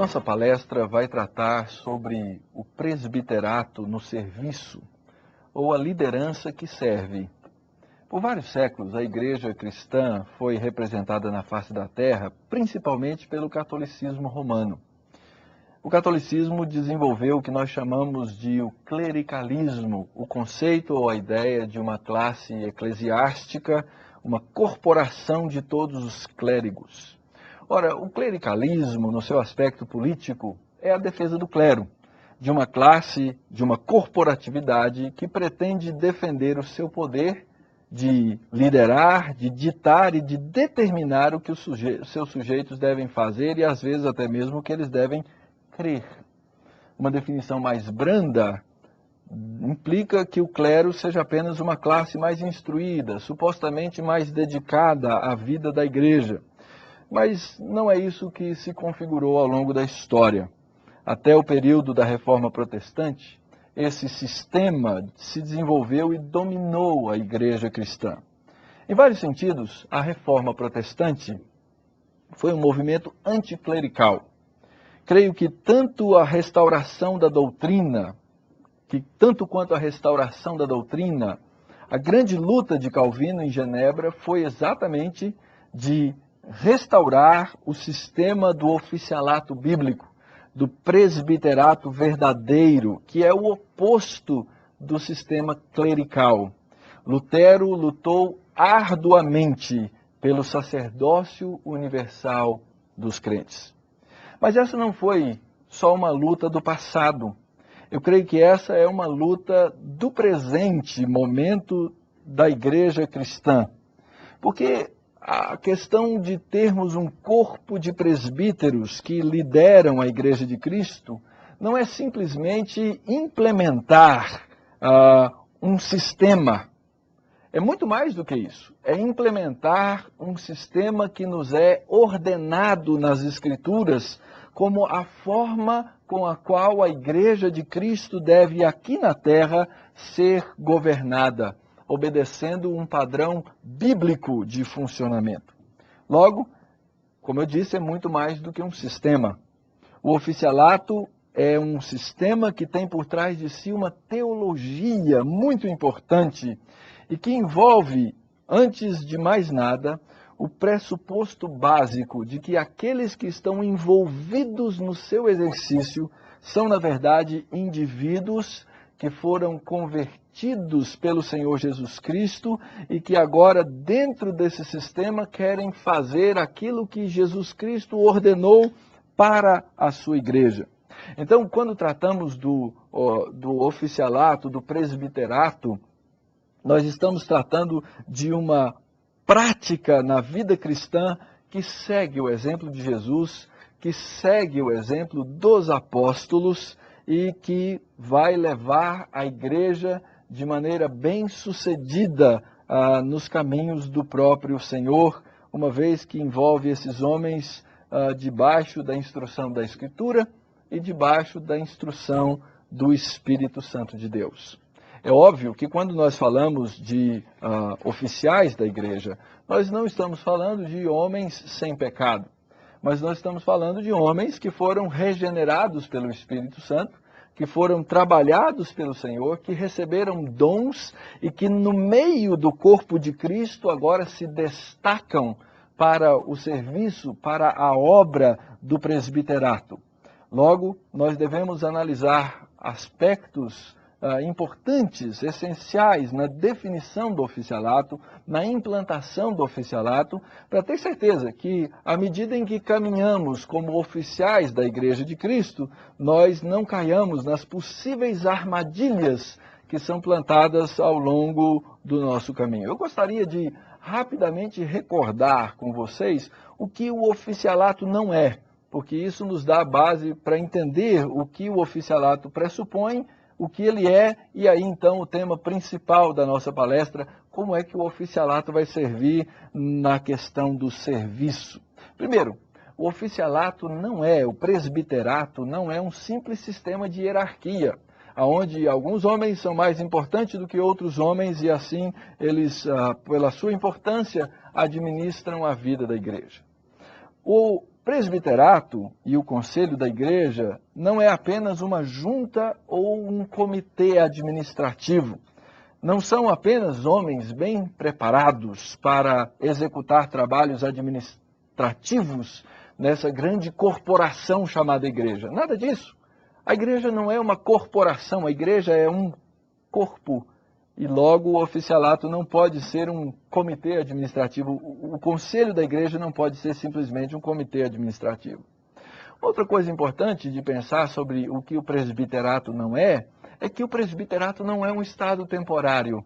nossa palestra vai tratar sobre o presbiterato no serviço, ou a liderança que serve. Por vários séculos, a igreja cristã foi representada na face da terra, principalmente pelo catolicismo romano. O catolicismo desenvolveu o que nós chamamos de o clericalismo, o conceito ou a ideia de uma classe eclesiástica, uma corporação de todos os clérigos. Ora, o clericalismo, no seu aspecto político, é a defesa do clero, de uma classe, de uma corporatividade que pretende defender o seu poder de liderar, de ditar e de determinar o que os seus sujeitos devem fazer e, às vezes, até mesmo o que eles devem crer. Uma definição mais branda implica que o clero seja apenas uma classe mais instruída, supostamente mais dedicada à vida da igreja. Mas não é isso que se configurou ao longo da história. Até o período da Reforma Protestante, esse sistema se desenvolveu e dominou a igreja cristã. Em vários sentidos, a Reforma Protestante foi um movimento anticlerical. Creio que tanto quanto a restauração da doutrina, a grande luta de Calvino em Genebra foi exatamente de restaurar o sistema do oficialato bíblico, do presbiterato verdadeiro, que é o oposto do sistema clerical. Lutero lutou arduamente pelo sacerdócio universal dos crentes. Mas essa não foi só uma luta do passado. Eu creio que essa é uma luta do presente momento da igreja cristã. Porque a questão de termos um corpo de presbíteros que lideram a igreja de Cristo não é simplesmente implementar um sistema. É muito mais do que isso. É implementar um sistema que nos é ordenado nas Escrituras como a forma com a qual a igreja de Cristo deve aqui na terra ser governada, obedecendo um padrão bíblico de funcionamento. Logo, como eu disse, é muito mais do que um sistema. O oficialato é um sistema que tem por trás de si uma teologia muito importante e que envolve, antes de mais nada, o pressuposto básico de que aqueles que estão envolvidos no seu exercício são, na verdade, indivíduos que foram convertidos pelo Senhor Jesus Cristo e que agora, dentro desse sistema, querem fazer aquilo que Jesus Cristo ordenou para a sua igreja. Então, quando tratamos do oficialato, do presbiterato, nós estamos tratando de uma prática na vida cristã que segue o exemplo de Jesus, que segue o exemplo dos apóstolos e que vai levar a igreja de maneira bem sucedida nos caminhos do próprio Senhor, uma vez que envolve esses homens debaixo da instrução da Escritura e debaixo da instrução do Espírito Santo de Deus. É óbvio que quando nós falamos de oficiais da igreja, nós não estamos falando de homens sem pecado, mas nós estamos falando de homens que foram regenerados pelo Espírito Santo, que foram trabalhados pelo Senhor, que receberam dons e que no meio do corpo de Cristo agora se destacam para o serviço, para a obra do presbiterato. Logo, nós devemos analisar aspectos importantes, essenciais na definição do oficialato, na implantação do oficialato, para ter certeza que, à medida em que caminhamos como oficiais da Igreja de Cristo, nós não caiamos nas possíveis armadilhas que são plantadas ao longo do nosso caminho. Eu gostaria de rapidamente recordar com vocês o que o oficialato não é, porque isso nos dá a base para entender o que o oficialato pressupõe, o que ele é, e aí então o tema principal da nossa palestra, como é que o oficialato vai servir na questão do serviço. Primeiro, o oficialato o presbiterato não é um simples sistema de hierarquia, onde alguns homens são mais importantes do que outros homens e assim eles, pela sua importância, administram a vida da igreja. O presbiterato e o conselho da igreja não é apenas uma junta ou um comitê administrativo. Não são apenas homens bem preparados para executar trabalhos administrativos nessa grande corporação chamada igreja. Nada disso. A igreja não é uma corporação, a igreja é um corpo. E logo o oficialato não pode ser um comitê administrativo. O conselho da igreja não pode ser simplesmente um comitê administrativo. Outra coisa importante de pensar sobre o que o presbiterato não é que o presbiterato não é um estado temporário.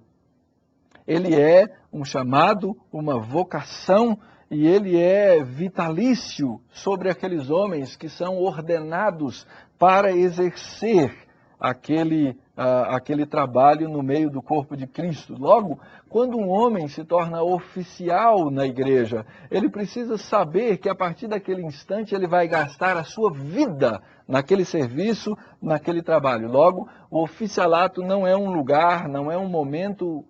Ele é um chamado, uma vocação, e ele é vitalício sobre aqueles homens que são ordenados para exercer aquele trabalho no meio do corpo de Cristo. Logo, quando um homem se torna oficial na igreja, ele precisa saber que a partir daquele instante ele vai gastar a sua vida naquele serviço, naquele trabalho. Logo, o oficialato não é um lugar, não é um momento,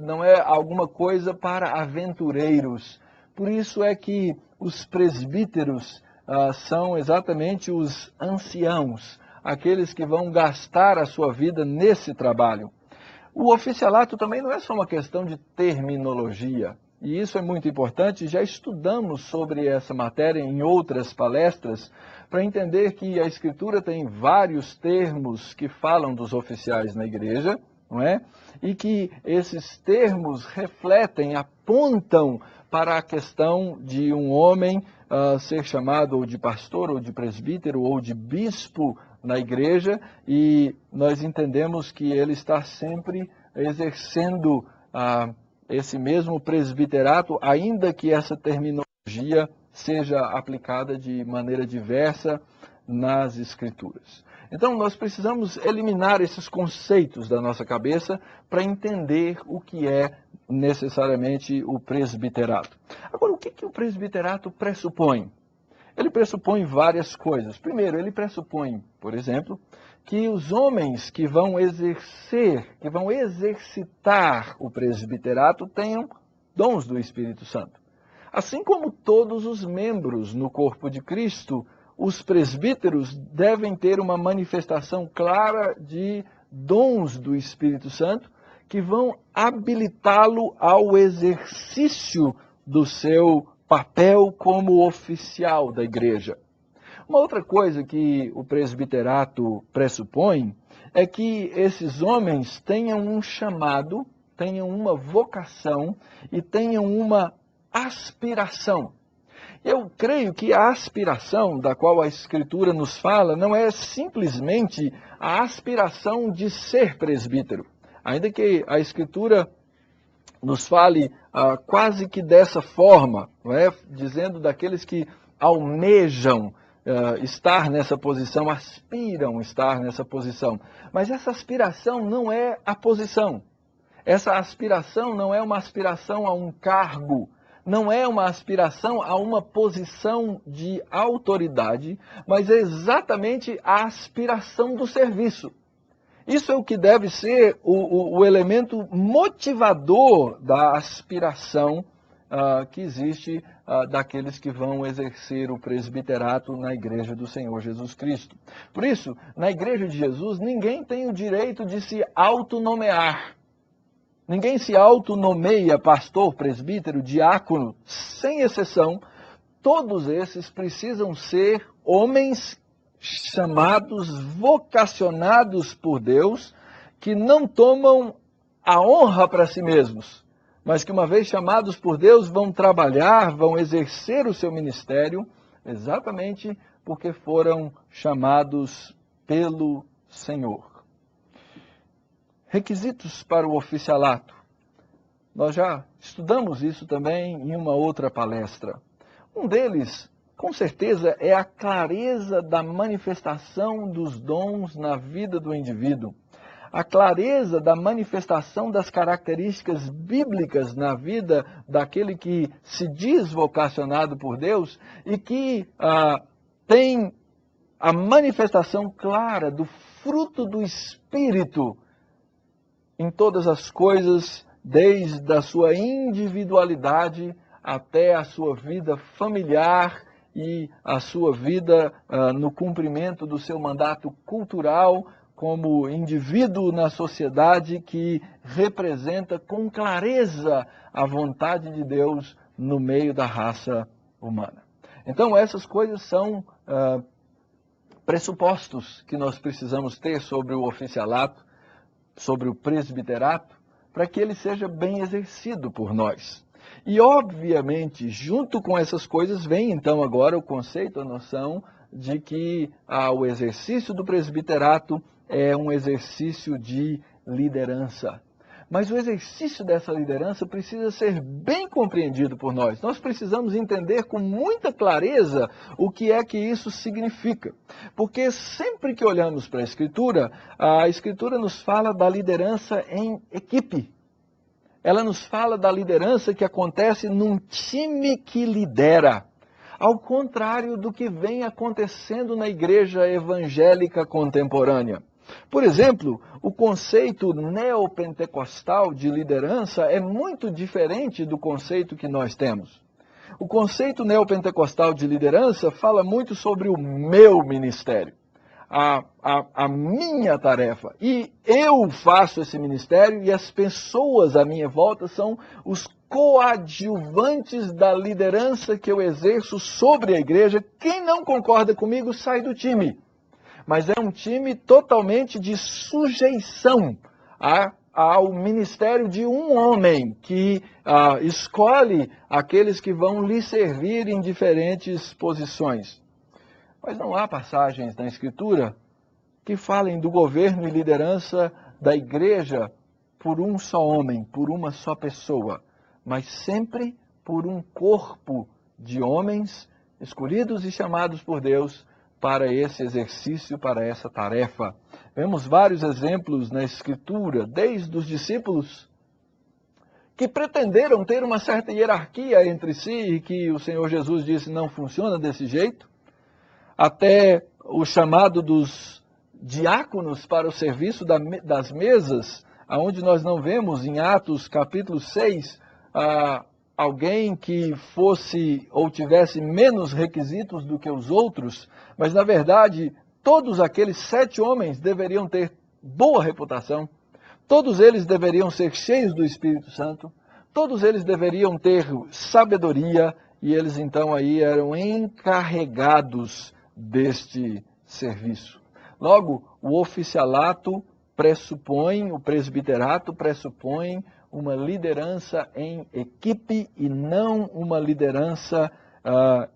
não é alguma coisa para aventureiros. Por isso é que os presbíteros são exatamente os anciãos, aqueles que vão gastar a sua vida nesse trabalho. O oficialato também não é só uma questão de terminologia, e isso é muito importante. Já estudamos sobre essa matéria em outras palestras, para entender que a Escritura tem vários termos que falam dos oficiais na igreja, não é? E que esses termos refletem, apontam para a questão de um homem ser chamado ou de pastor, ou de presbítero, ou de bispo na igreja, e nós entendemos que ele está sempre exercendo esse mesmo presbiterato, ainda que essa terminologia seja aplicada de maneira diversa nas Escrituras. Então, nós precisamos eliminar esses conceitos da nossa cabeça para entender o que é necessariamente o presbiterato. Agora, o que o presbiterato pressupõe? Ele pressupõe várias coisas. Primeiro, ele pressupõe, por exemplo, que os homens que vão exercitar o presbiterato tenham dons do Espírito Santo. Assim como todos os membros no corpo de Cristo, os presbíteros devem ter uma manifestação clara de dons do Espírito Santo que vão habilitá-lo ao exercício do seu papel como oficial da igreja. Uma outra coisa que o presbiterato pressupõe é que esses homens tenham um chamado, tenham uma vocação e tenham uma aspiração. Eu creio que a aspiração da qual a Escritura nos fala não é simplesmente a aspiração de ser presbítero. Ainda que a Escritura nos fale quase que dessa forma, não é? Dizendo daqueles que almejam estar nessa posição, aspiram estar nessa posição. Mas essa aspiração não é a posição. Essa aspiração não é uma aspiração a um cargo, não é uma aspiração a uma posição de autoridade, mas é exatamente a aspiração do serviço. Isso é o que deve ser o elemento motivador da aspiração que existe daqueles que vão exercer o presbiterato na igreja do Senhor Jesus Cristo. Por isso, na igreja de Jesus, ninguém tem o direito de se autonomear. Ninguém se autonomeia pastor, presbítero, diácono, sem exceção. Todos esses precisam ser homens chamados, vocacionados por Deus, que não tomam a honra para si mesmos, mas que uma vez chamados por Deus vão trabalhar, vão exercer o seu ministério, exatamente porque foram chamados pelo Senhor. Requisitos para o oficialato. Nós já estudamos isso também em uma outra palestra. Um deles, com certeza, é a clareza da manifestação dos dons na vida do indivíduo. A clareza da manifestação das características bíblicas na vida daquele que se diz vocacionado por Deus e que tem a manifestação clara do fruto do Espírito em todas as coisas, desde a sua individualidade até a sua vida familiar e a sua vida no cumprimento do seu mandato cultural como indivíduo na sociedade que representa com clareza a vontade de Deus no meio da raça humana. Então essas coisas são pressupostos que nós precisamos ter sobre o oficialato, sobre o presbiterato, para que ele seja bem exercido por nós. E, obviamente, junto com essas coisas, vem então agora o conceito, a noção de que o exercício do presbiterato é um exercício de liderança. Mas o exercício dessa liderança precisa ser bem compreendido por nós. Nós precisamos entender com muita clareza o que é que isso significa. Porque sempre que olhamos para a Escritura nos fala da liderança em equipe. Ela nos fala da liderança que acontece num time que lidera. Ao contrário do que vem acontecendo na igreja evangélica contemporânea. Por exemplo, o conceito neopentecostal de liderança é muito diferente do conceito que nós temos. O conceito neopentecostal de liderança fala muito sobre o meu ministério, a minha tarefa. E eu faço esse ministério e as pessoas à minha volta são os coadjuvantes da liderança que eu exerço sobre a igreja. Quem não concorda comigo sai do time. Mas é um time totalmente de sujeição ao ministério de um homem que escolhe aqueles que vão lhe servir em diferentes posições. Mas não há passagens na Escritura que falem do governo e liderança da igreja por um só homem, por uma só pessoa, mas sempre por um corpo de homens escolhidos e chamados por Deus para esse exercício, para essa tarefa. Vemos vários exemplos na Escritura, desde os discípulos que pretenderam ter uma certa hierarquia entre si e que o Senhor Jesus disse não funciona desse jeito, até o chamado dos diáconos para o serviço das mesas, onde nós não vemos em Atos capítulo 6, alguém que fosse ou tivesse menos requisitos do que os outros, mas na verdade todos aqueles 7 homens deveriam ter boa reputação, todos eles deveriam ser cheios do Espírito Santo, todos eles deveriam ter sabedoria e eles então aí eram encarregados deste serviço. Logo, o oficialato pressupõe, o presbiterato pressupõe uma liderança em equipe e não uma liderança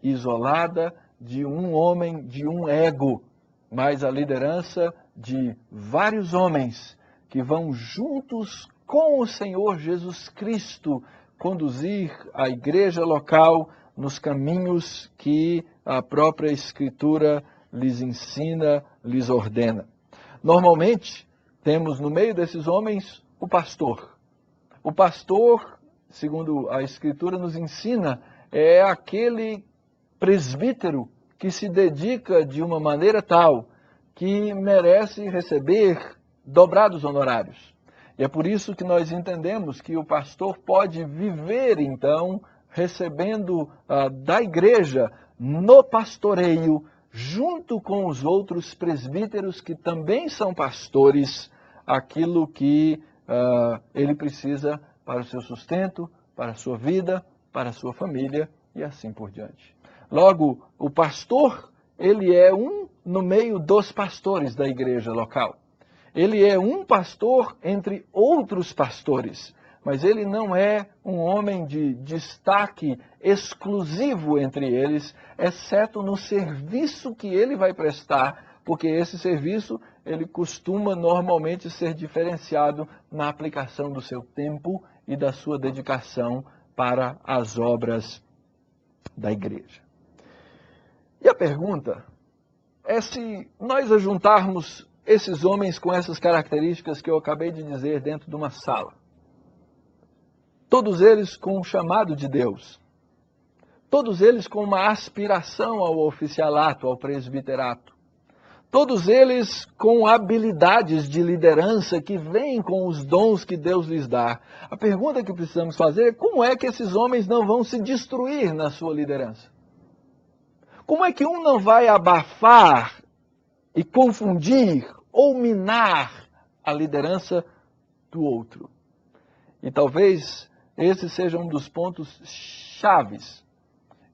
isolada de um homem, de um ego, mas a liderança de vários homens que vão juntos com o Senhor Jesus Cristo conduzir a igreja local nos caminhos que a própria Escritura lhes ensina, lhes ordena. Normalmente, temos no meio desses homens o pastor. O pastor, segundo a Escritura nos ensina, é aquele presbítero que se dedica de uma maneira tal que merece receber dobrados honorários. E é por isso que nós entendemos que o pastor pode viver, então, recebendo da igreja, no pastoreio, junto com os outros presbíteros que também são pastores, aquilo que ele precisa para o seu sustento, para a sua vida, para a sua família e assim por diante. Logo, o pastor, ele é um no meio dos pastores da igreja local. Ele é um pastor entre outros pastores, mas ele não é um homem de destaque exclusivo entre eles, exceto no serviço que ele vai prestar, porque esse serviço ele costuma normalmente ser diferenciado na aplicação do seu tempo e da sua dedicação para as obras da igreja. E a pergunta é se nós ajuntarmos esses homens com essas características que eu acabei de dizer dentro de uma sala, todos eles com um chamado de Deus, todos eles com uma aspiração ao oficialato, ao presbiterato, todos eles com habilidades de liderança que vêm com os dons que Deus lhes dá. A pergunta que precisamos fazer é como é que esses homens não vão se destruir na sua liderança? Como é que um não vai abafar e confundir ou minar a liderança do outro? E talvez esse seja um dos pontos chaves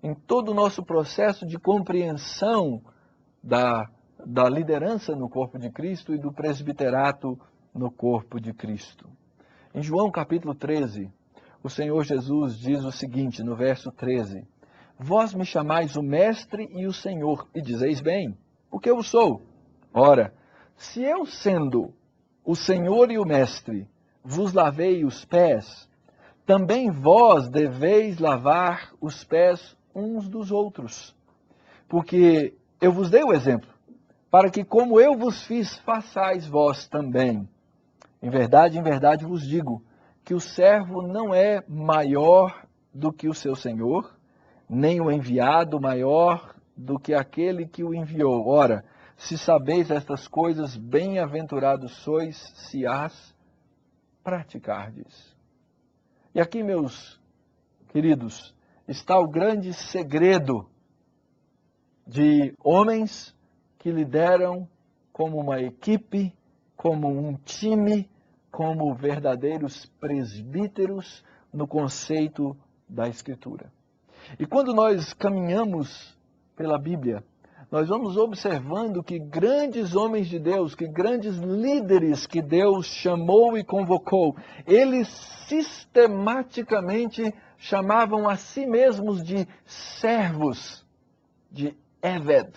em todo o nosso processo de compreensão da liderança no corpo de Cristo e do presbiterato no corpo de Cristo. Em João capítulo 13, o Senhor Jesus diz o seguinte, no verso 13: Vós me chamais o Mestre e o Senhor, e dizeis bem, porque eu sou. Ora, se eu, sendo o Senhor e o Mestre, vos lavei os pés, também vós deveis lavar os pés uns dos outros. Porque eu vos dei o exemplo, para que como eu vos fiz, façais vós também. Em verdade vos digo, que o servo não é maior do que o seu senhor, nem o enviado maior do que aquele que o enviou. Ora, se sabeis estas coisas, bem-aventurados sois se as praticardes. E aqui, meus queridos, está o grande segredo de homens que lideram como uma equipe, como um time, como verdadeiros presbíteros no conceito da Escritura. E quando nós caminhamos pela Bíblia, nós vamos observando que grandes homens de Deus, que grandes líderes que Deus chamou e convocou, eles sistematicamente chamavam a si mesmos de servos, de Eved,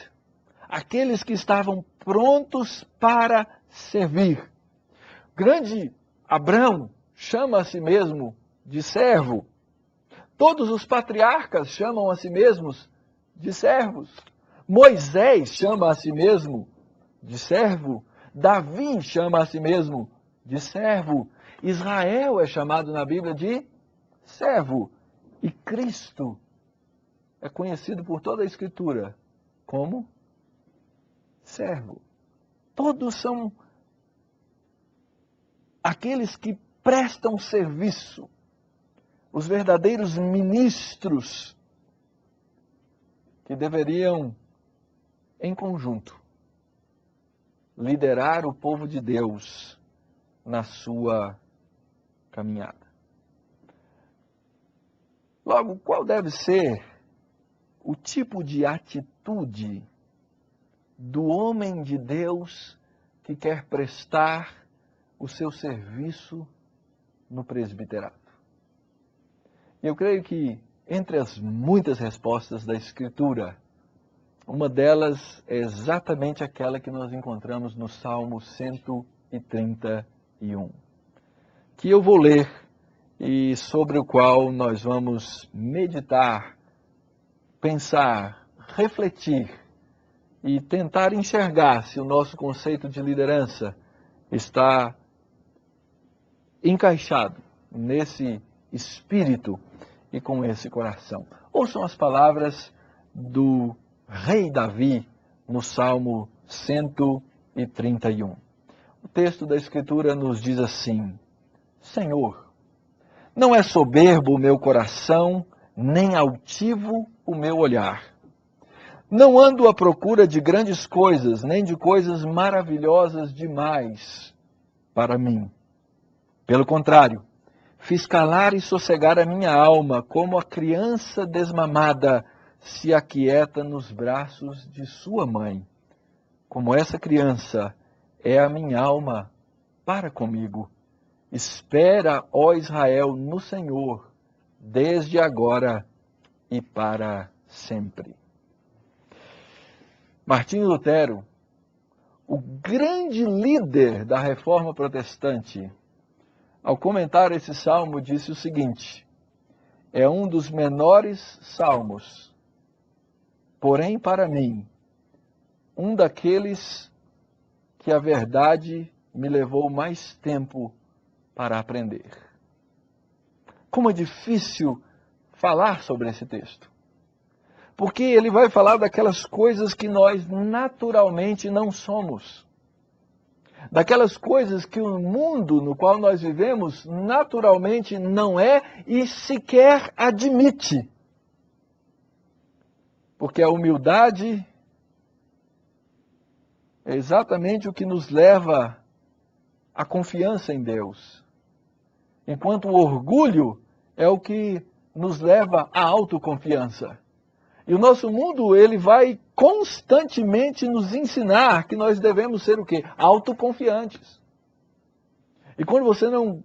aqueles que estavam prontos para servir. Grande Abraão chama a si mesmo de servo. Todos os patriarcas chamam a si mesmos de servos. Moisés chama a si mesmo de servo. Davi chama a si mesmo de servo. Israel é chamado na Bíblia de servo. E Cristo é conhecido por toda a Escritura como servo. Todos são aqueles que prestam serviço, os verdadeiros ministros que deveriam, em conjunto, liderar o povo de Deus na sua caminhada. Logo, qual deve ser o tipo de atitude do homem de Deus que quer prestar o seu serviço no presbiterato? Eu creio que, entre as muitas respostas da Escritura, uma delas é exatamente aquela que nós encontramos no Salmo 131, que eu vou ler e sobre o qual nós vamos meditar, pensar, refletir e tentar enxergar se o nosso conceito de liderança está encaixado nesse espírito e com esse coração. Ouçam as palavras do rei Davi no Salmo 131. O texto da Escritura nos diz assim: Senhor, não é soberbo o meu coração, nem altivo o meu olhar. Não ando à procura de grandes coisas, nem de coisas maravilhosas demais para mim. Pelo contrário, fiz calar e sossegar a minha alma, como a criança desmamada se aquieta nos braços de sua mãe. Como essa criança é a minha alma para comigo. Espera, ó Israel, no Senhor, desde agora e para sempre. Martinho Lutero, o grande líder da Reforma Protestante, ao comentar esse salmo, disse o seguinte: é um dos menores salmos, porém, para mim, um daqueles que a verdade me levou mais tempo para aprender. Como é difícil falar sobre esse texto, porque ele vai falar daquelas coisas que nós naturalmente não somos. Daquelas coisas que o mundo no qual nós vivemos naturalmente não é e sequer admite. Porque a humildade é exatamente o que nos leva à confiança em Deus. Enquanto o orgulho é o que nos leva à autoconfiança. E o nosso mundo, ele vai constantemente nos ensinar que nós devemos ser o quê? Autoconfiantes. E quando você não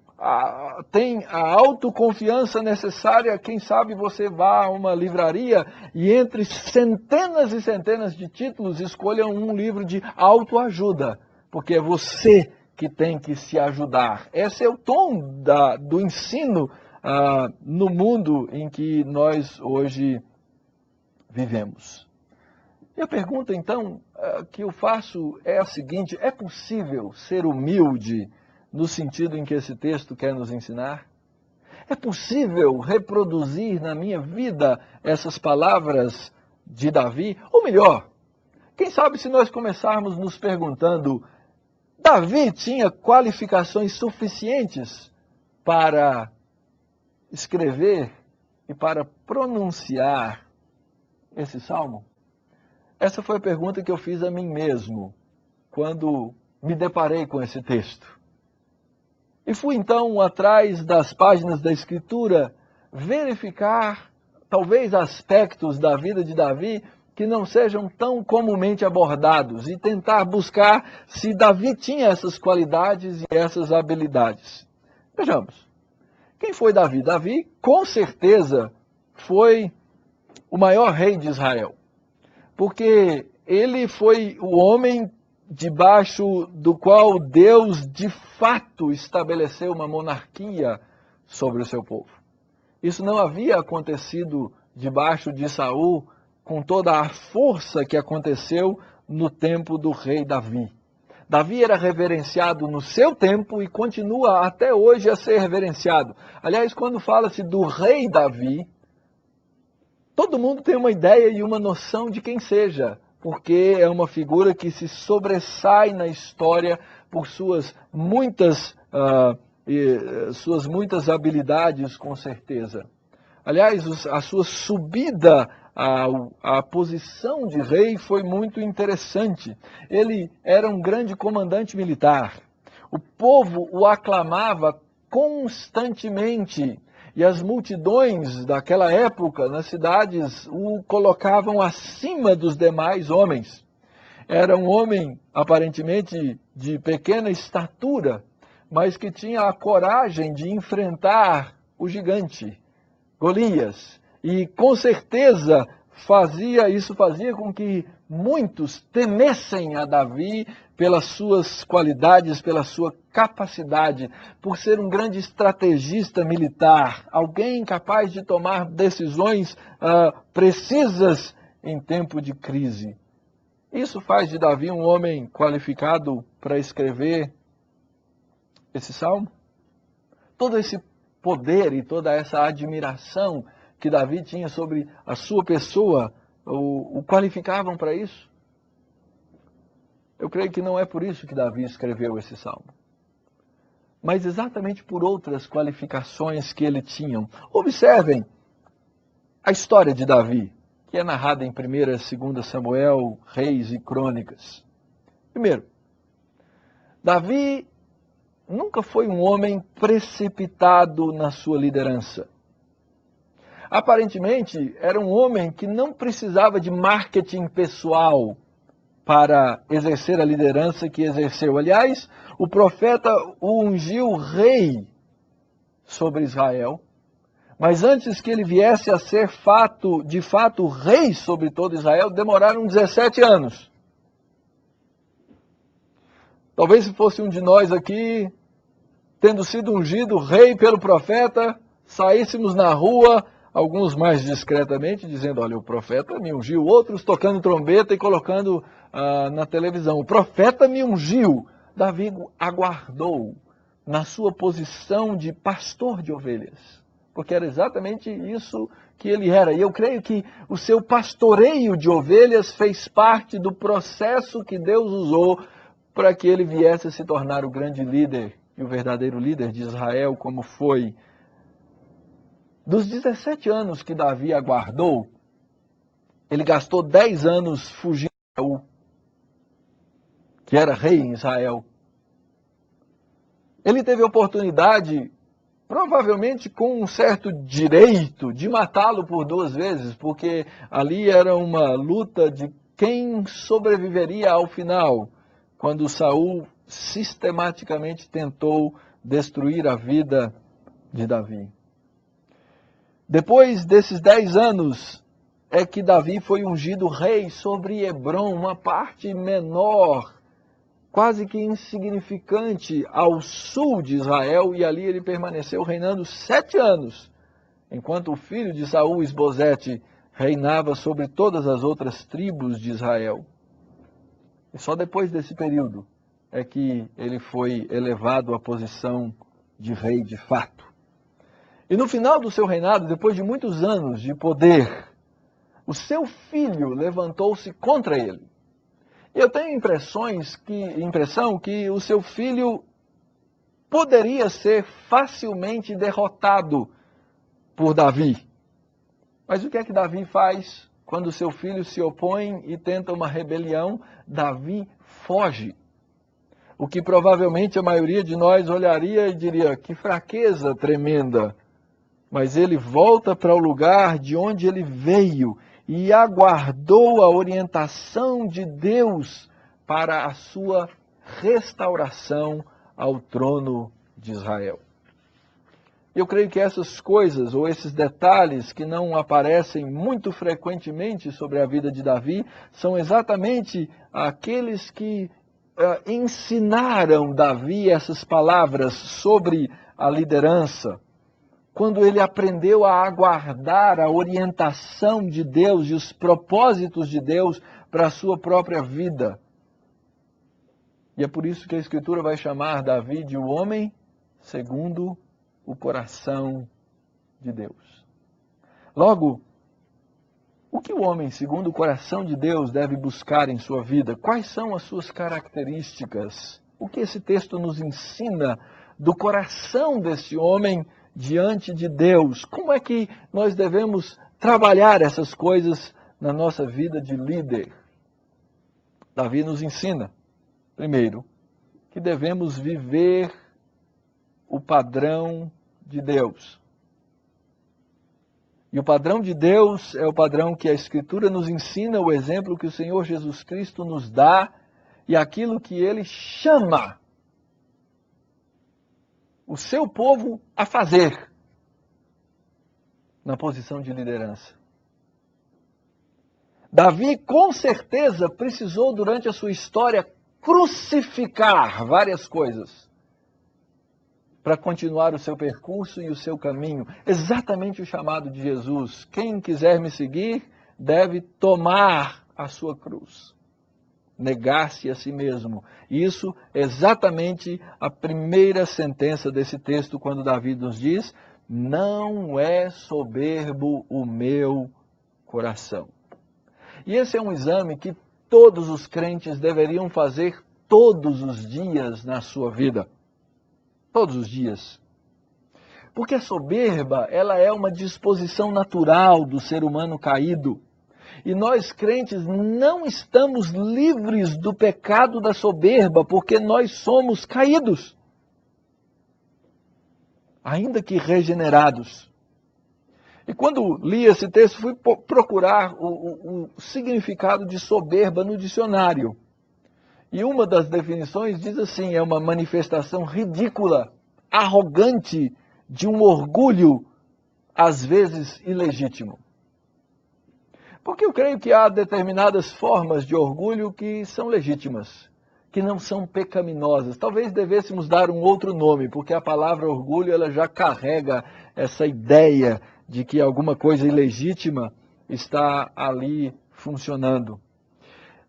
tem a autoconfiança necessária, quem sabe você vá a uma livraria e entre centenas e centenas de títulos escolha um livro de autoajuda, porque é você que tem que se ajudar. Esse é o tom do ensino no mundo em que nós hoje vivemos. E a pergunta, então, que eu faço é a seguinte: é possível ser humilde no sentido em que esse texto quer nos ensinar? É possível reproduzir na minha vida essas palavras de Davi? Ou melhor, quem sabe se nós começarmos nos perguntando: Davi tinha qualificações suficientes para escrever e para pronunciar esse salmo? Essa foi a pergunta que eu fiz a mim mesmo quando me deparei com esse texto. E fui então atrás das páginas da Escritura verificar talvez aspectos da vida de Davi que não sejam tão comumente abordados e tentar buscar se Davi tinha essas qualidades e essas habilidades. Vejamos, quem foi Davi? Davi, com certeza, foi o maior rei de Israel, porque ele foi o homem debaixo do qual Deus de fato estabeleceu uma monarquia sobre o seu povo. Isso não havia acontecido debaixo de Saul com toda a força que aconteceu no tempo do rei Davi. Davi era reverenciado no seu tempo e continua até hoje a ser reverenciado. Aliás, quando fala-se do rei Davi, todo mundo tem uma ideia e uma noção de quem seja, porque é uma figura que se sobressai na história por suas muitas habilidades, com certeza. Aliás, a sua subida à posição de rei foi muito interessante. Ele era um grande comandante militar. O povo o aclamava constantemente. E as multidões daquela época, nas cidades, o colocavam acima dos demais homens. Era um homem, aparentemente, de pequena estatura, mas que tinha a coragem de enfrentar o gigante, Golias. E, com certeza, isso fazia com que muitos temessem a Davi pelas suas qualidades, pela sua capacidade, por ser um grande estrategista militar, alguém capaz de tomar decisões precisas em tempo de crise. Isso faz de Davi um homem qualificado para escrever esse salmo? Todo esse poder e toda essa admiração que Davi tinha sobre a sua pessoa o qualificavam para isso? Eu creio que não é por isso que Davi escreveu esse salmo, mas exatamente por outras qualificações que ele tinha. Observem a história de Davi, que é narrada em 1ª e 2ª Samuel, Reis e Crônicas. Primeiro, Davi nunca foi um homem precipitado na sua liderança. Aparentemente, era um homem que não precisava de marketing pessoal para exercer a liderança que exerceu. Aliás, o profeta o ungiu rei sobre Israel, mas antes que ele viesse a ser de fato rei sobre todo Israel, demoraram 17 anos. Talvez se fosse um de nós aqui, tendo sido ungido rei pelo profeta, saíssemos na rua, alguns mais discretamente, dizendo: olha, o profeta me ungiu, outros tocando trombeta e colocando na televisão: o profeta me ungiu. Davi aguardou na sua posição de pastor de ovelhas, porque era exatamente isso que ele era. E eu creio que o seu pastoreio de ovelhas fez parte do processo que Deus usou para que ele viesse a se tornar o grande líder e o verdadeiro líder de Israel, como foi. Dos 17 anos que Davi aguardou, Ele gastou 10 anos fugindo de Saul, que era rei em Israel. Ele teve a oportunidade, provavelmente com um certo direito, de matá-lo por 2 vezes, porque ali era uma luta de quem sobreviveria ao final, quando Saul sistematicamente tentou destruir a vida de Davi. Depois desses 10 anos, é que Davi foi ungido rei sobre Hebrom, uma parte menor, quase que insignificante, ao sul de Israel, e ali ele permaneceu reinando 7 anos, enquanto o filho de Saul, Isbosete, reinava sobre todas as outras tribos de Israel. E só depois desse período é que ele foi elevado à posição de rei de fato. E no final do seu reinado, depois de muitos anos de poder, o seu filho levantou-se contra ele. Eu tenho impressão que o seu filho poderia ser facilmente derrotado por Davi. Mas o que é que Davi faz quando seu filho se opõe e tenta uma rebelião? Davi foge. O que provavelmente a maioria de nós olharia e diria, que fraqueza tremenda. Mas ele volta para o lugar de onde ele veio e aguardou a orientação de Deus para a sua restauração ao trono de Israel. Eu creio que essas coisas, ou esses detalhes que não aparecem muito frequentemente sobre a vida de Davi, são exatamente aqueles que ensinaram Davi essas palavras sobre a liderança. Quando ele aprendeu a aguardar a orientação de Deus e os propósitos de Deus para a sua própria vida. E é por isso que a Escritura vai chamar Davi de o homem segundo o coração de Deus. Logo, o que o homem segundo o coração de Deus deve buscar em sua vida? Quais são as suas características? O que esse texto nos ensina do coração desse homem diante de Deus? Como é que nós devemos trabalhar essas coisas na nossa vida de líder? Davi nos ensina, primeiro, que devemos viver o padrão de Deus. E o padrão de Deus é o padrão que a Escritura nos ensina, o exemplo que o Senhor Jesus Cristo nos dá e aquilo que Ele chama o seu povo a fazer na posição de liderança. Davi, com certeza, precisou, durante a sua história, crucificar várias coisas para continuar o seu percurso e o seu caminho. Exatamente o chamado de Jesus. Quem quiser me seguir deve tomar a sua cruz. Negar-se a si mesmo. Isso é exatamente a primeira sentença desse texto, quando Davi nos diz: não é soberbo o meu coração. E esse é um exame que todos os crentes deveriam fazer todos os dias na sua vida. Todos os dias. Porque a soberba, ela é uma disposição natural do ser humano caído. E nós crentes não estamos livres do pecado da soberba, porque nós somos caídos. Ainda que regenerados. E quando li esse texto, fui procurar o significado de soberba no dicionário. E uma das definições diz assim: é uma manifestação ridícula, arrogante, de um orgulho, às vezes ilegítimo. Porque eu creio que há determinadas formas de orgulho que são legítimas, que não são pecaminosas. Talvez devêssemos dar um outro nome, porque a palavra orgulho ela já carrega essa ideia de que alguma coisa ilegítima está ali funcionando.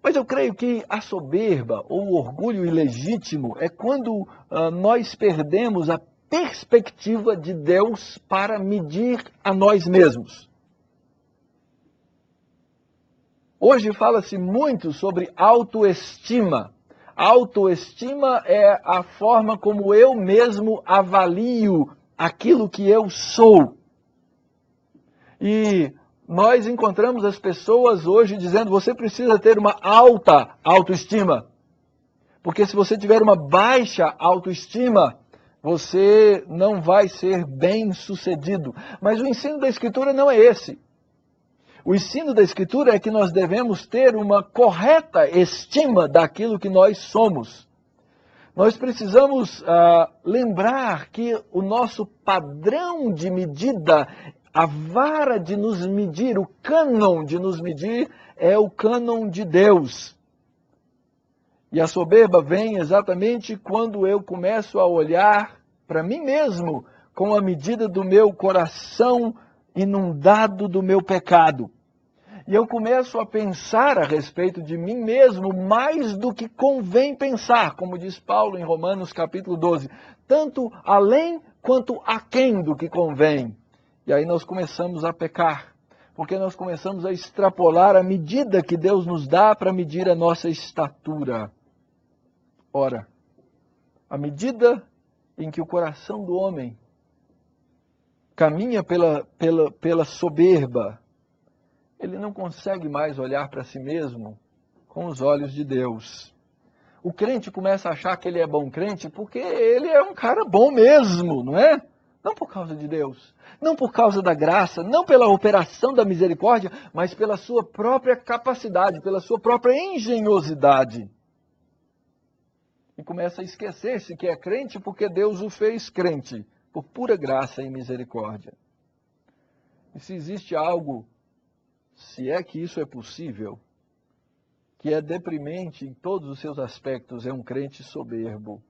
Mas eu creio que a soberba ou o orgulho ilegítimo é quando nós perdemos a perspectiva de Deus para medir a nós mesmos. Hoje fala-se muito sobre autoestima. Autoestima é a forma como eu mesmo avalio aquilo que eu sou. E nós encontramos as pessoas hoje dizendo: você precisa ter uma alta autoestima. Porque se você tiver uma baixa autoestima, você não vai ser bem-sucedido. Mas o ensino da Escritura não é esse. O ensino da Escritura é que nós devemos ter uma correta estima daquilo que nós somos. Nós precisamos lembrar que o nosso padrão de medida, a vara de nos medir, o cânon de nos medir, é o cânon de Deus. E a soberba vem exatamente quando eu começo a olhar para mim mesmo com a medida do meu coração inundado do meu pecado. E eu começo a pensar a respeito de mim mesmo mais do que convém pensar, como diz Paulo em Romanos capítulo 12, tanto além quanto aquém do que convém. E aí nós começamos a pecar, porque nós começamos a extrapolar a medida que Deus nos dá para medir a nossa estatura. Ora, à medida em que o coração do homem caminha pela soberba, ele não consegue mais olhar para si mesmo com os olhos de Deus. O crente começa a achar que ele é bom crente porque ele é um cara bom mesmo, não é? Não por causa de Deus, não por causa da graça, não pela operação da misericórdia, mas pela sua própria capacidade, pela sua própria engenhosidade. E começa a esquecer-se que é crente porque Deus o fez crente, por pura graça e misericórdia. E se existe algo, se é que isso é possível, que é deprimente em todos os seus aspectos, é um crente soberbo.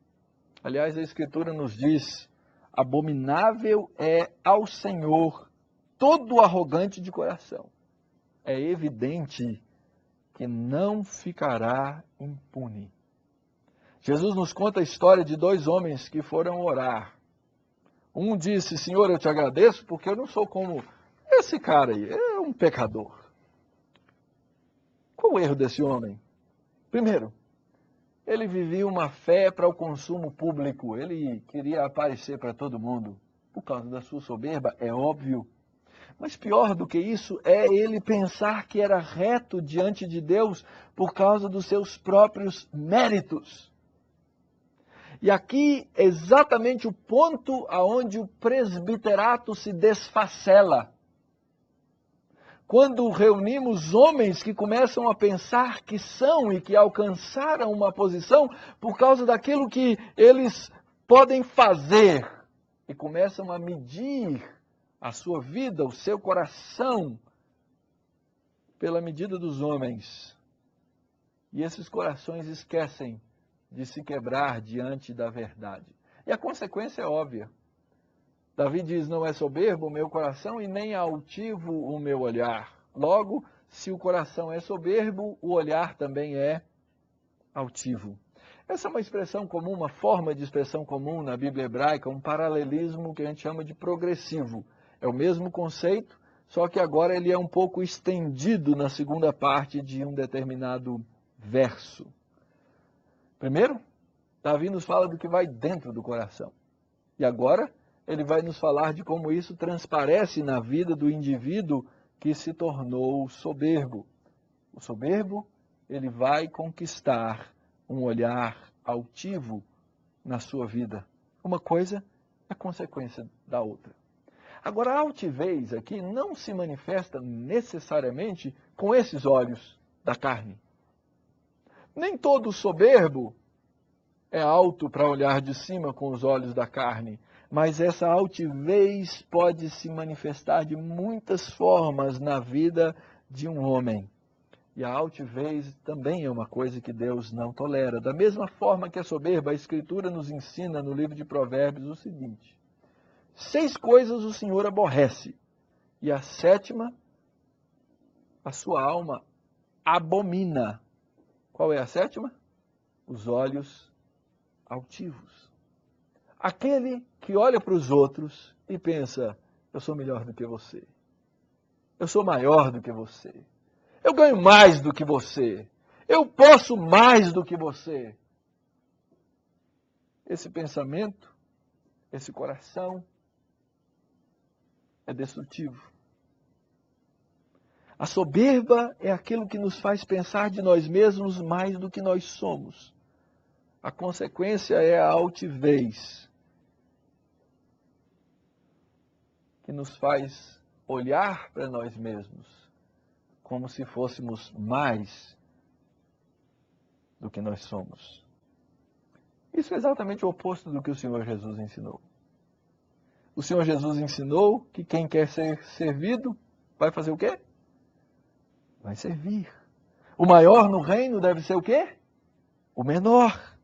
Aliás, a Escritura nos diz: abominável é ao Senhor todo arrogante de coração. É evidente que não ficará impune. Jesus nos conta a história de dois homens que foram orar. Um disse: Senhor, eu te agradeço porque eu não sou como esse cara aí, é um pecador. Qual o erro desse homem? Primeiro, ele vivia uma fé para o consumo público, ele queria aparecer para todo mundo. Por causa da sua soberba, é óbvio. Mas pior do que isso é ele pensar que era reto diante de Deus por causa dos seus próprios méritos. E aqui é exatamente o ponto aonde o presbiterato se desfacela. Quando reunimos homens que começam a pensar que são e que alcançaram uma posição por causa daquilo que eles podem fazer e começam a medir a sua vida, o seu coração, pela medida dos homens. E esses corações esquecem de se quebrar diante da verdade. E a consequência é óbvia. Davi diz: não é soberbo o meu coração e nem altivo o meu olhar. Logo, se o coração é soberbo, o olhar também é altivo. Essa é uma expressão comum, uma forma de expressão comum na Bíblia hebraica, um paralelismo que a gente chama de progressivo. É o mesmo conceito, só que agora ele é um pouco estendido na segunda parte de um determinado verso. Primeiro, Davi nos fala do que vai dentro do coração. E agora, ele vai nos falar de como isso transparece na vida do indivíduo que se tornou soberbo. O soberbo, ele vai conquistar um olhar altivo na sua vida. Uma coisa é consequência da outra. Agora, a altivez aqui não se manifesta necessariamente com esses olhos da carne. Nem todo soberbo é alto para olhar de cima com os olhos da carne, mas essa altivez pode se manifestar de muitas formas na vida de um homem. E a altivez também é uma coisa que Deus não tolera. Da mesma forma que a soberba, a Escritura nos ensina no livro de Provérbios o seguinte: 6 coisas o Senhor aborrece, e a 7ª, a sua alma abomina. Qual é a 7ª? Os olhos altivos. Aquele que olha para os outros e pensa: eu sou melhor do que você. Eu sou maior do que você. Eu ganho mais do que você. Eu posso mais do que você. Esse pensamento, esse coração é destrutivo. A soberba é aquilo que nos faz pensar de nós mesmos mais do que nós somos. A consequência é a altivez, que nos faz olhar para nós mesmos como se fôssemos mais do que nós somos. Isso é exatamente o oposto do que o Senhor Jesus ensinou. O Senhor Jesus ensinou que quem quer ser servido vai fazer o quê? Vai servir. O maior no reino deve ser o quê? O menor.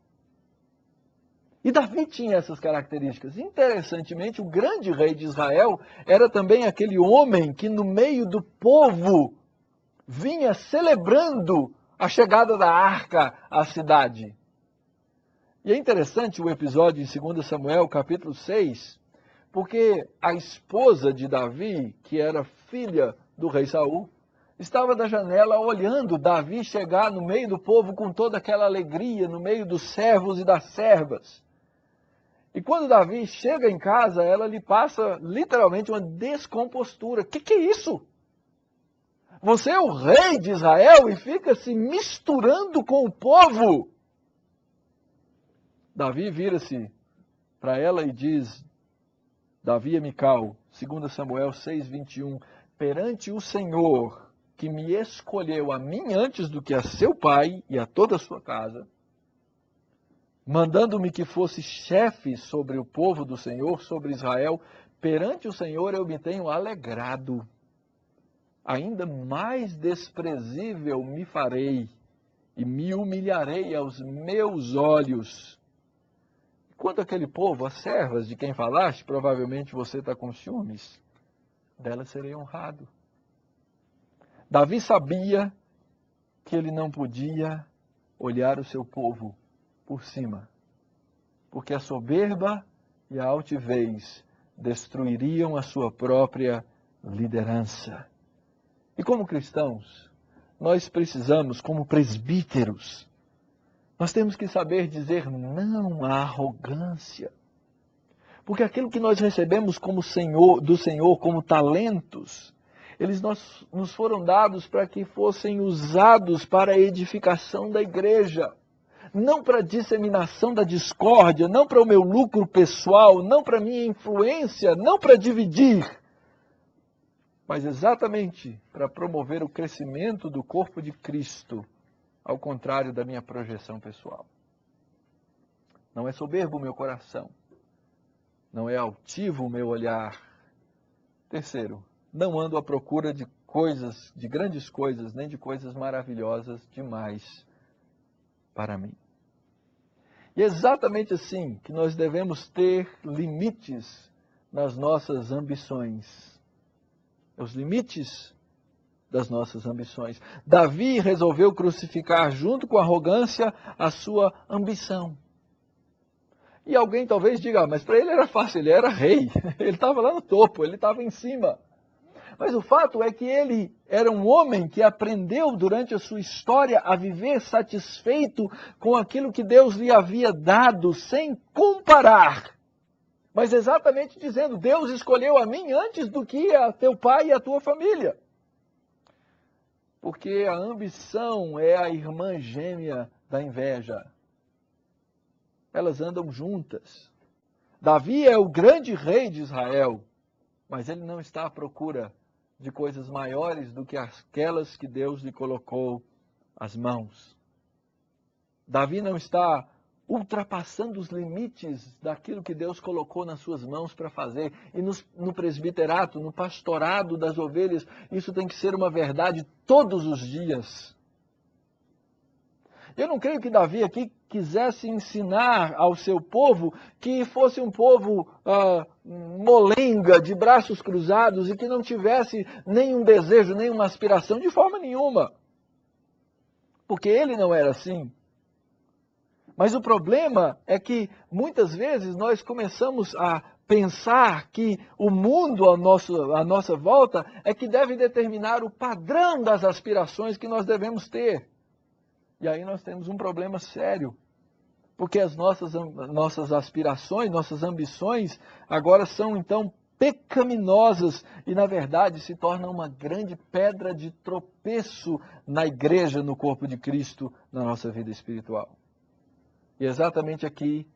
E Davi tinha essas características. Interessantemente, o grande rei de Israel era também aquele homem que no meio do povo vinha celebrando a chegada da arca à cidade. E é interessante o episódio em 2 Samuel, capítulo 6, porque a esposa de Davi, que era filha do rei Saul, estava da janela olhando Davi chegar no meio do povo com toda aquela alegria, no meio dos servos e das servas. E quando Davi chega em casa, ela lhe passa literalmente uma descompostura. O que é isso? Você é o rei de Israel e fica se misturando com o povo. Davi vira-se para ela e diz, Davi a Mical, 2 Samuel 6:21, perante o Senhor, que me escolheu a mim antes do que a seu pai e a toda a sua casa, mandando-me que fosse chefe sobre o povo do Senhor, sobre Israel, perante o Senhor eu me tenho alegrado. Ainda mais desprezível me farei e me humilharei aos meus olhos. Quanto àquele povo, as servas de quem falaste, provavelmente você está com ciúmes, delas serei honrado. Davi sabia que ele não podia olhar o seu povo por cima, porque a soberba e a altivez destruiriam a sua própria liderança. E como cristãos, nós precisamos, como presbíteros, nós temos que saber dizer não à arrogância. Porque aquilo que nós recebemos como do Senhor, como talentos, eles nos foram dados para que fossem usados para a edificação da igreja. Não para a disseminação da discórdia, não para o meu lucro pessoal, não para a minha influência, não para dividir, mas exatamente para promover o crescimento do corpo de Cristo, ao contrário da minha projeção pessoal. Não é soberbo o meu coração, não é altivo o meu olhar. Terceiro, não ando à procura de coisas, de grandes coisas, nem de coisas maravilhosas demais para mim. E é exatamente assim que nós devemos ter limites nas nossas ambições. Os limites das nossas ambições. Davi resolveu crucificar junto com a arrogância a sua ambição. E alguém talvez diga, mas para ele era fácil, ele era rei, ele estava lá no topo, ele estava em cima. Mas o fato é que ele era um homem que aprendeu durante a sua história a viver satisfeito com aquilo que Deus lhe havia dado, sem comparar. Mas exatamente dizendo, Deus escolheu a mim antes do que a teu pai e a tua família. Porque a ambição é a irmã gêmea da inveja. Elas andam juntas. Davi é o grande rei de Israel, mas ele não está à procura de coisas maiores do que aquelas que Deus lhe colocou às mãos. Davi não está ultrapassando os limites daquilo que Deus colocou nas suas mãos para fazer. E no presbiterato, no pastorado das ovelhas, isso tem que ser uma verdade todos os dias. Eu não creio que Davi aqui quisesse ensinar ao seu povo que fosse um povo molenga, de braços cruzados e que não tivesse nenhum desejo, nenhuma aspiração, de forma nenhuma. Porque ele não era assim. Mas o problema é que muitas vezes nós começamos a pensar que o mundo à nossa volta é que deve determinar o padrão das aspirações que nós devemos ter. E aí nós temos um problema sério, porque as nossas aspirações, nossas ambições, agora são então pecaminosas e, na verdade, se tornam uma grande pedra de tropeço na igreja, no corpo de Cristo, na nossa vida espiritual. E é exatamente aqui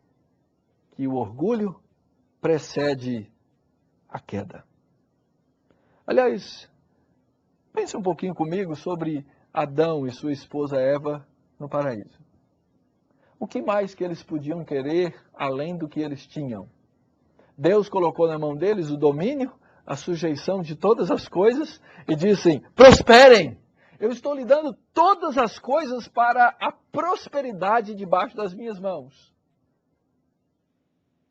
que o orgulho precede a queda. Aliás, pense um pouquinho comigo sobre Adão e sua esposa Eva no paraíso. O que mais que eles podiam querer além do que eles tinham? Deus colocou na mão deles o domínio, a sujeição de todas as coisas e disse: prosperem! Eu estou lhe dando todas as coisas para a prosperidade debaixo das minhas mãos.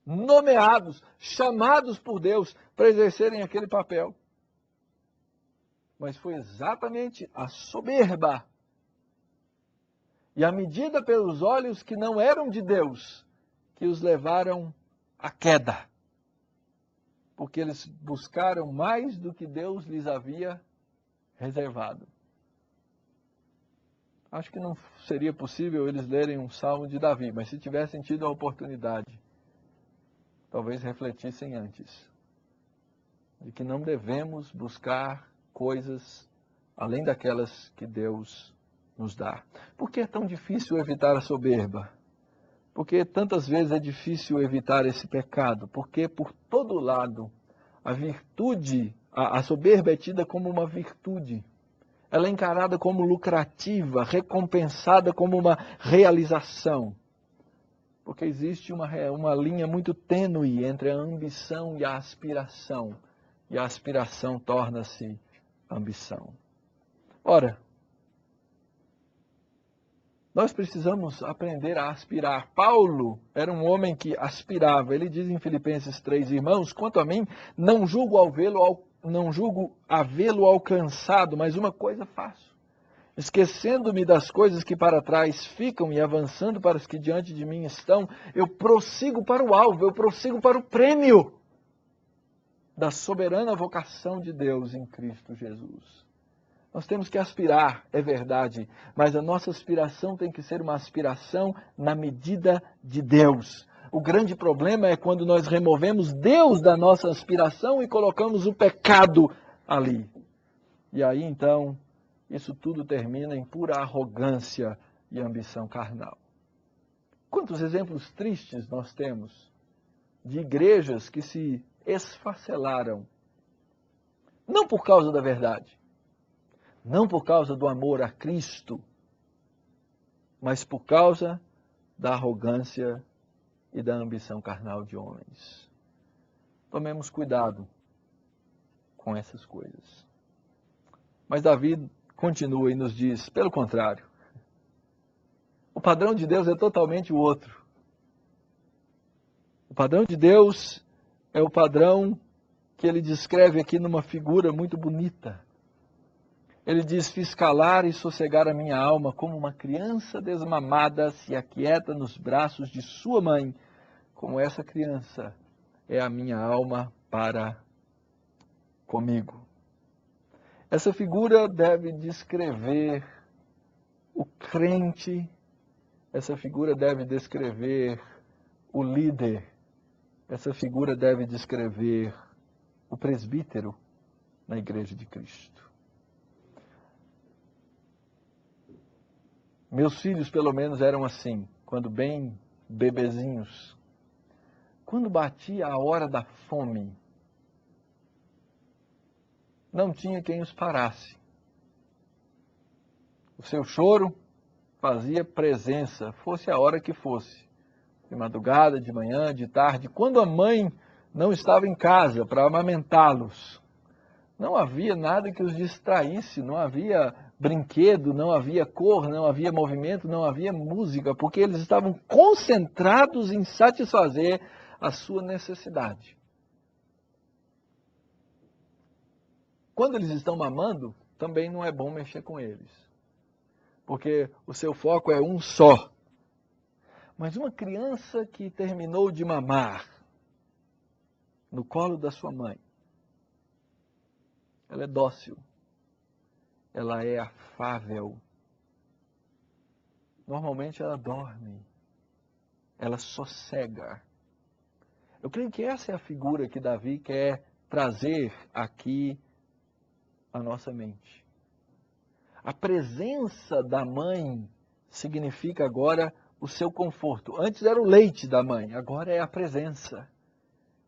Nomeados, chamados por Deus para exercerem aquele papel. Mas foi exatamente a soberba e a medida pelos olhos que não eram de Deus que os levaram à queda. Porque eles buscaram mais do que Deus lhes havia reservado. Acho que não seria possível eles lerem um salmo de Davi, mas se tivessem tido a oportunidade, talvez refletissem antes, de que não devemos buscar coisas além daquelas que Deus nos dá. Por que é tão difícil evitar a soberba? Porque tantas vezes é difícil evitar esse pecado? Porque por todo lado a virtude, a soberba é tida como uma virtude. Ela é encarada como lucrativa, recompensada como uma realização. Porque existe uma linha muito tênue entre a ambição e a aspiração. E a aspiração torna-se ambição. Ora, nós precisamos aprender a aspirar. Paulo era um homem que aspirava. Ele diz em Filipenses 3, irmãos, quanto a mim, não julgo havê-lo alcançado, mas uma coisa faço. Esquecendo-me das coisas que para trás ficam e avançando para as que diante de mim estão, eu prossigo para o alvo, eu prossigo para o prêmio da soberana vocação de Deus em Cristo Jesus. Nós temos que aspirar, é verdade, mas a nossa aspiração tem que ser uma aspiração na medida de Deus. O grande problema é quando nós removemos Deus da nossa aspiração e colocamos o pecado ali. E aí, então, isso tudo termina em pura arrogância e ambição carnal. Quantos exemplos tristes nós temos de igrejas que se esfacelaram, não por causa da verdade, não por causa do amor a Cristo, mas por causa da arrogância e da ambição carnal de homens. Tomemos cuidado com essas coisas. Mas Davi continua e nos diz, pelo contrário, o padrão de Deus é totalmente o outro. O padrão de Deus é o padrão que ele descreve aqui numa figura muito bonita. Ele diz, fiz calar e sossegar a minha alma como uma criança desmamada se aquieta nos braços de sua mãe. Como essa criança é a minha alma para comigo. Essa figura deve descrever o crente, essa figura deve descrever o líder, essa figura deve descrever o presbítero na Igreja de Cristo. Meus filhos, pelo menos, eram assim, quando bem bebezinhos. Quando batia a hora da fome, não tinha quem os parasse. O seu choro fazia presença, fosse a hora que fosse. De madrugada, de manhã, de tarde. Quando a mãe não estava em casa para amamentá-los, não havia nada que os distraísse, não havia brinquedo, não havia cor, não havia movimento, não havia música, porque eles estavam concentrados em satisfazer a sua necessidade. Quando eles estão mamando, também não é bom mexer com eles, porque o seu foco é um só. Mas uma criança que terminou de mamar no colo da sua mãe, ela é dócil, ela é afável. Normalmente ela dorme, ela sossega. Eu creio que essa é a figura que Davi quer trazer aqui a nossa mente. A presença da mãe significa agora o seu conforto. Antes era o leite da mãe, agora é a presença,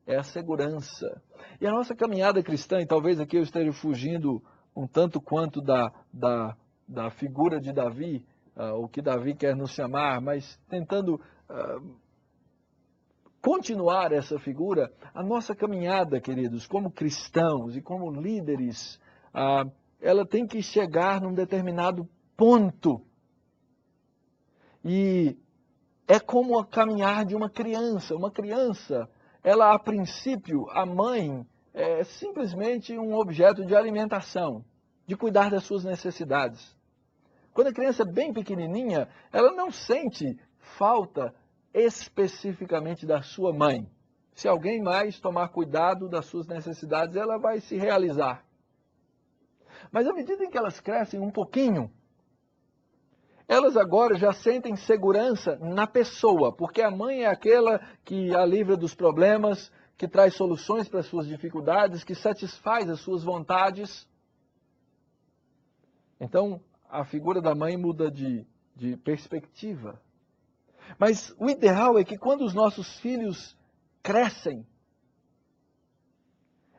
é a segurança. E a nossa caminhada cristã, e talvez aqui eu esteja fugindo um tanto quanto da figura de Davi, o que Davi quer nos chamar, mas tentando continuar essa figura, a nossa caminhada, queridos, como cristãos e como líderes, ela tem que chegar num determinado ponto. E é como a caminhar de uma criança. Uma criança, ela a princípio, a mãe é simplesmente um objeto de alimentação, de cuidar das suas necessidades. Quando a criança é bem pequenininha, ela não sente falta especificamente da sua mãe. Se alguém mais tomar cuidado das suas necessidades, ela vai se realizar. Mas à medida em que elas crescem um pouquinho, elas agora já sentem segurança na pessoa, porque a mãe é aquela que a livra dos problemas, que traz soluções para as suas dificuldades, que satisfaz as suas vontades. Então, a figura da mãe muda de perspectiva. Mas o ideal é que quando os nossos filhos crescem,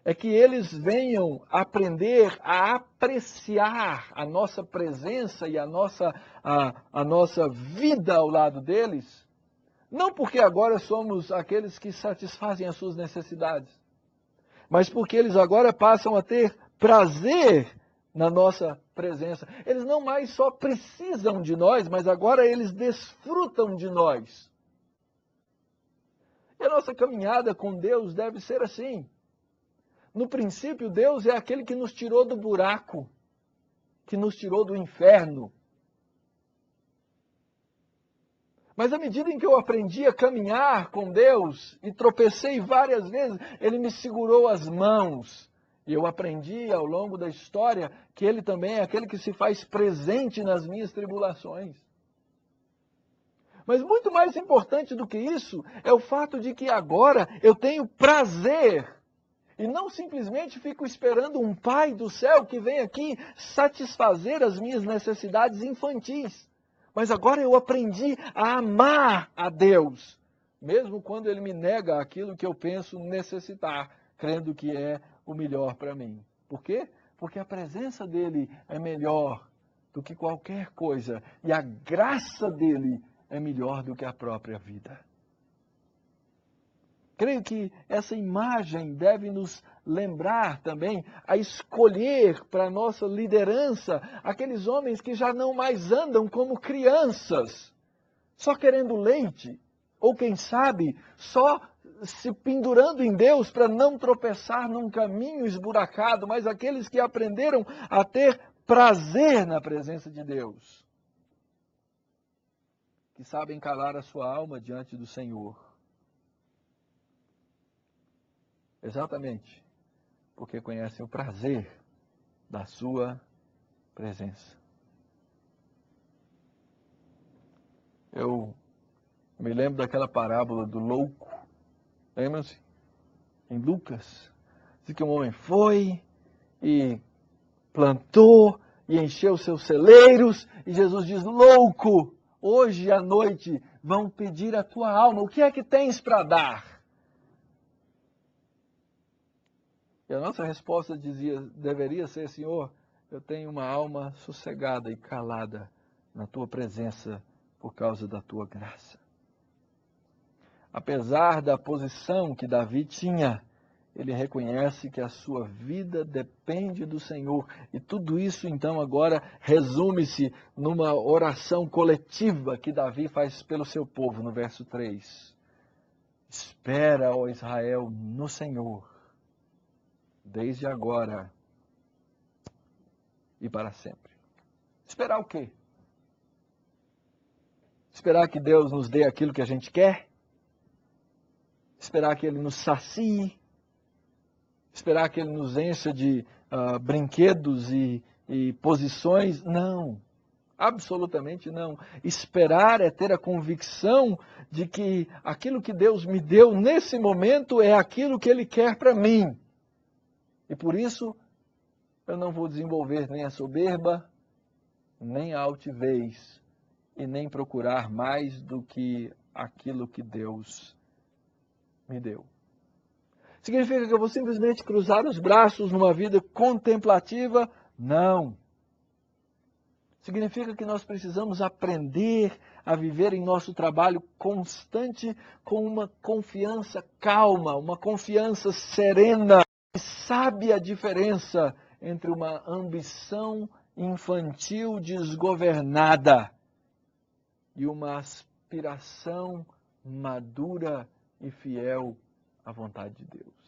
é que eles venham aprender a apreciar a nossa presença e a nossa vida ao lado deles, não porque agora somos aqueles que satisfazem as suas necessidades, mas porque eles agora passam a ter prazer na nossa presença. Eles não mais só precisam de nós, mas agora eles desfrutam de nós. E a nossa caminhada com Deus deve ser assim. No princípio, Deus é aquele que nos tirou do buraco, que nos tirou do inferno. Mas à medida em que eu aprendi a caminhar com Deus e tropecei várias vezes, Ele me segurou as mãos. E eu aprendi ao longo da história que Ele também é aquele que se faz presente nas minhas tribulações. Mas muito mais importante do que isso é o fato de que agora eu tenho prazer. E não simplesmente fico esperando um Pai do céu que vem aqui satisfazer as minhas necessidades infantis. Mas agora eu aprendi a amar a Deus, mesmo quando Ele me nega aquilo que eu penso necessitar, crendo que é o melhor para mim. Por quê? Porque a presença dEle é melhor do que qualquer coisa. E a graça dEle é melhor do que a própria vida. Creio que essa imagem deve nos lembrar também a escolher para a nossa liderança aqueles homens que já não mais andam como crianças, só querendo leite, ou quem sabe, só se pendurando em Deus para não tropeçar num caminho esburacado, mas aqueles que aprenderam a ter prazer na presença de Deus, que sabem calar a sua alma diante do Senhor. Exatamente, porque conhecem o prazer da sua presença. Eu me lembro daquela parábola do louco, lembram-se? Em Lucas, diz que um homem foi e plantou e encheu seus celeiros, e Jesus diz: louco, hoje à noite vão pedir a tua alma, o que é que tens para dar? E a nossa resposta deveria ser: Senhor, eu tenho uma alma sossegada e calada na tua presença por causa da tua graça. Apesar da posição que Davi tinha, ele reconhece que a sua vida depende do Senhor. E tudo isso, então, agora resume-se numa oração coletiva que Davi faz pelo seu povo, no verso 3. Espera, ó Israel, no Senhor, desde agora e para sempre. Esperar o quê? Esperar que Deus nos dê aquilo que a gente quer? Esperar que Ele nos sacie? Esperar que Ele nos encha de brinquedos e posições? Não, absolutamente não. Esperar é ter a convicção de que aquilo que Deus me deu nesse momento é aquilo que Ele quer para mim. E por isso, eu não vou desenvolver nem a soberba, nem a altivez, e nem procurar mais do que aquilo que Deus me deu. Significa que eu vou simplesmente cruzar os braços numa vida contemplativa? Não. Significa que nós precisamos aprender a viver em nosso trabalho constante com uma confiança calma, uma confiança serena, que sabe a diferença entre uma ambição infantil desgovernada e uma aspiração madura e fiel à vontade de Deus.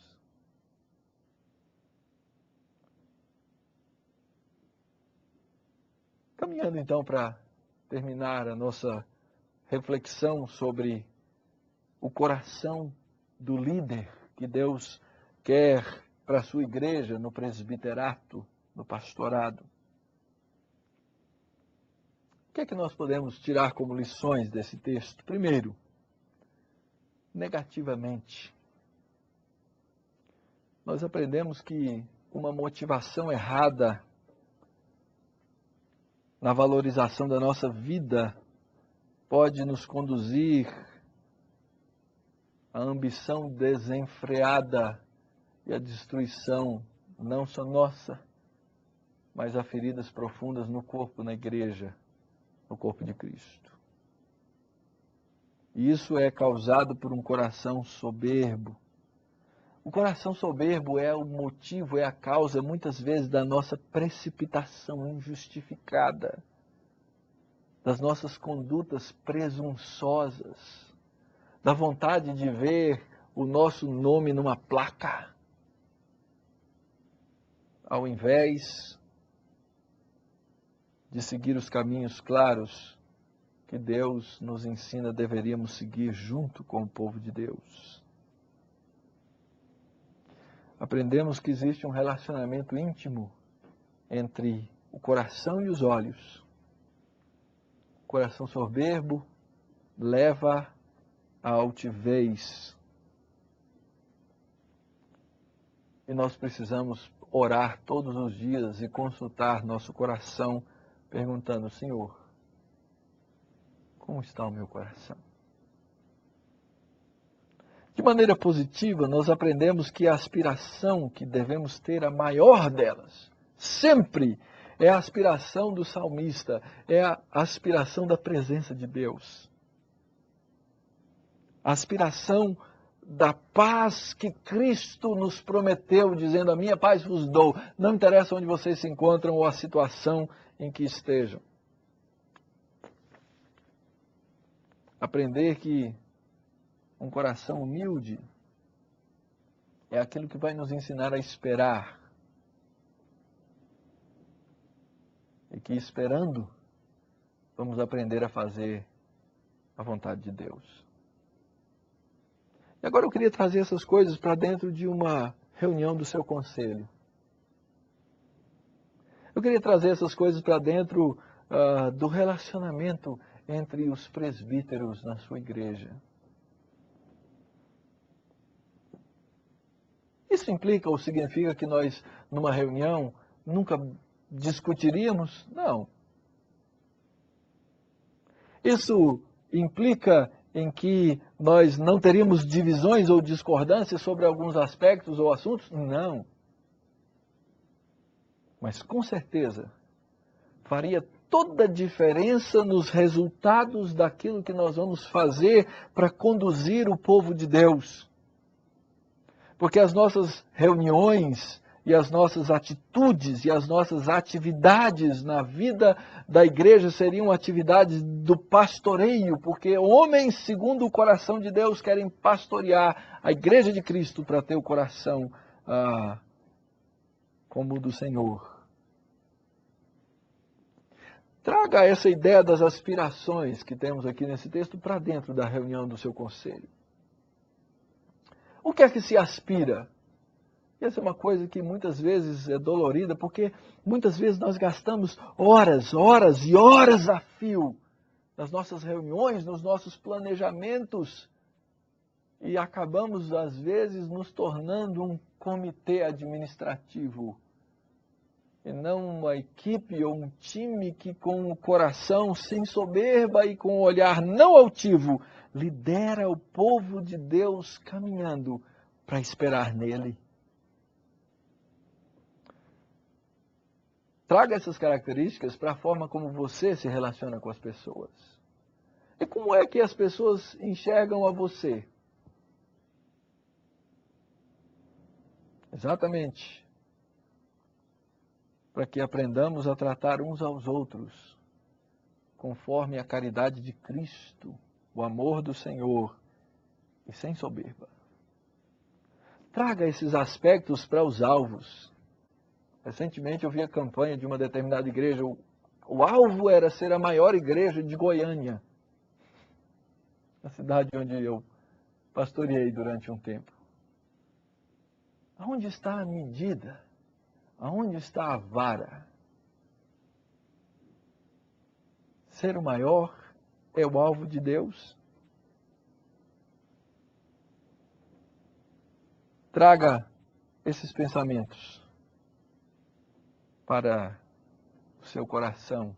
Caminhando então para terminar a nossa reflexão sobre o coração do líder que Deus quer para a sua igreja, no presbiterato, no pastorado. O que é que nós podemos tirar como lições desse texto? Primeiro, negativamente, nós aprendemos que uma motivação errada na valorização da nossa vida pode nos conduzir à ambição desenfreada e à destruição, não só nossa, mas a feridas profundas no corpo, na igreja, no corpo de Cristo. E isso é causado por um coração soberbo. O coração soberbo é o motivo, é a causa, muitas vezes, da nossa precipitação injustificada, das nossas condutas presunçosas, da vontade de ver o nosso nome numa placa, ao invés de seguir os caminhos claros que Deus nos ensina deveríamos seguir junto com o povo de Deus. Aprendemos que existe um relacionamento íntimo entre o coração e os olhos. O coração soberbo leva à altivez. E nós precisamos orar todos os dias e consultar nosso coração, perguntando: Senhor, como está o meu coração? De maneira positiva, nós aprendemos que a aspiração que devemos ter, a maior delas, sempre é a aspiração do salmista, é a aspiração da presença de Deus. A aspiração da paz que Cristo nos prometeu, dizendo: a minha paz vos dou. Não interessa onde vocês se encontram ou a situação em que estejam. Aprender que um coração humilde é aquilo que vai nos ensinar a esperar. E que esperando, vamos aprender a fazer a vontade de Deus. E agora eu queria trazer essas coisas para dentro de uma reunião do seu conselho. Eu queria trazer essas coisas para dentro do relacionamento entre os presbíteros na sua igreja. Isso implica ou significa que nós, numa reunião, nunca discutiríamos? Não. Isso implica em que nós não teríamos divisões ou discordâncias sobre alguns aspectos ou assuntos? Não. Mas com certeza faria toda a diferença nos resultados daquilo que nós vamos fazer para conduzir o povo de Deus. Porque as nossas reuniões e as nossas atitudes e as nossas atividades na vida da igreja seriam atividades do pastoreio, porque homens segundo o coração de Deus querem pastorear a igreja de Cristo para ter o coração como o do Senhor. Traga essa ideia das aspirações que temos aqui nesse texto para dentro da reunião do seu conselho. O que é que se aspira? Essa é uma coisa que muitas vezes é dolorida, porque muitas vezes nós gastamos horas e horas a fio nas nossas reuniões, nos nossos planejamentos, e acabamos, às vezes, nos tornando um comitê administrativo, e não uma equipe ou um time que, com o coração sem soberba e com o olhar não altivo, lidera o povo de Deus caminhando para esperar nele. Traga essas características para a forma como você se relaciona com as pessoas. E como é que as pessoas enxergam a você? Exatamente. Para que aprendamos a tratar uns aos outros conforme a caridade de Cristo, o amor do Senhor e sem soberba. Traga esses aspectos para os alvos. Recentemente eu vi a campanha de uma determinada igreja. O alvo era ser a maior igreja de Goiânia, a cidade onde eu pastoreei durante um tempo. Aonde está a medida? Aonde está a vara? Ser o maior é o alvo de Deus? Traga esses pensamentos para o seu coração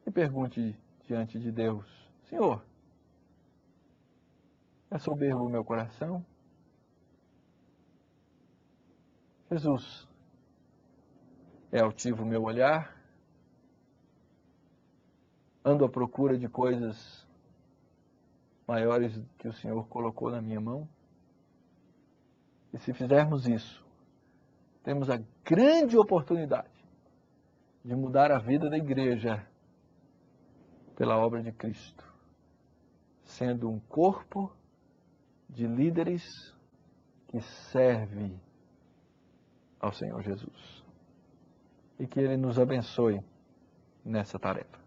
e pergunte diante de Deus: Senhor, é soberbo o meu coração? Jesus, é altivo o meu olhar? Ando à procura de coisas maiores que o Senhor colocou na minha mão? E se fizermos isso, temos a grande oportunidade de mudar a vida da igreja pela obra de Cristo, sendo um corpo de líderes que serve ao Senhor Jesus. E que Ele nos abençoe nessa tarefa.